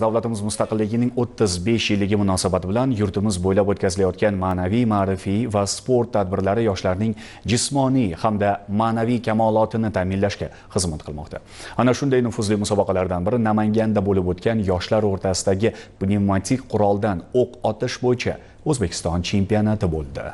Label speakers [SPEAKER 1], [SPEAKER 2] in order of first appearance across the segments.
[SPEAKER 1] Davlatimiz mustaqilligining 35 yilligi munosabati bilan yurtimiz bo'ylab o'tkazilayotgan ma'naviy, ma'rifiy va sport tadbirlari yoshlarning jismoniy hamda ma'naviy kamolotini ta'minlashga xizmat qilmoqda. Ana shunday nufuzli musobaqalardan biri Namanganda bo'lib o'tgan yoshlar o'rtasidagi pnevmatik quroldan o'q otish bo'yicha O'zbekiston chempionati bo'ldi.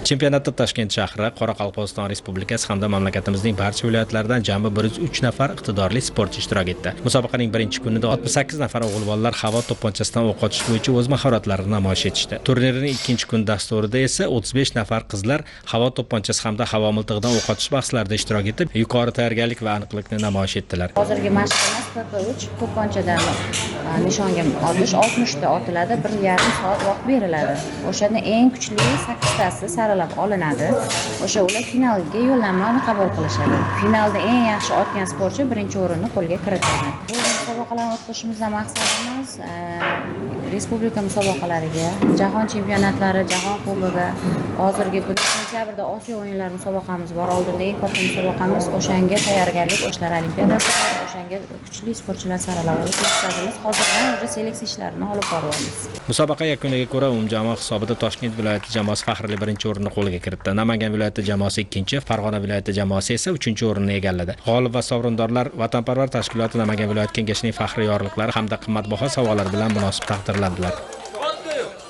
[SPEAKER 2] Chempionatda Toshkent shahri, Qoraqalpog'iston Respublikasi hamda mamlakatimizning barcha viloyatlaridan jami 103 nafar iqtidorli sportchi ishtirok etdi. Musobaqaning birinchi kunida 68 nafar o'g'il bolalar havo to'pponchasidan o'q otish bo'yicha o'z mahoratlarini namoyish etishdi. Turnirning ikkinchi kun dasturida esa 35 nafar qizlar havo to'pponchasi hamda havo miltig'idan o'q otish bahslarida ishtirok etib, yuqori tayyorgarlik va aniqlikni namoyish etdilar.
[SPEAKER 3] Hozirgi mashqimiz PP3 to'pponchadan nishonga otish 60 ta otiladi, 1,5 soat vaqt beriladi. O'shanda eng kuchli 8 tasi saralab olinadi. O'sha ular finalga yo'llanmani qabul qilishadi. Finalda eng yaxshi otgan sportchi birinchi o'rinni qo'lga kiritadi. Bu musobaqalarni o'tkazishimizdan maqsadimiz respublika musobaqalariga, jahon chempionatlari, jahon kubogi, hozirgi kunda sentyabrda Osiyo o'yinlari musobaqamiz bor. Oldinda eng katta musobaqamiz o'shanga tayyorgarlik, Yoshlar olimpiadasi, o'shanga kuchli sportchilar saralab o'tkazamiz. Hozirdan o'sha seleksiya ishlarini olib boryapmiz.
[SPEAKER 2] Musobaqa yakuniga ko'ra umumjamoa hisobida Toshkent viloyati jamoasi faxrli birinchi o'rinni qo'lga kiritdi. Namangan viloyati jamoasi ikkinchi, Farg'ona viloyati jamoasi esa 3-o'rinni egalladi. G'olib va sovrindorlar Vatanparvar tashkiloti Namangan viloyati kengashining faxriy yorliqlari hamda qimmatbaho sovg'alar bilan munosib taqdirlandilar.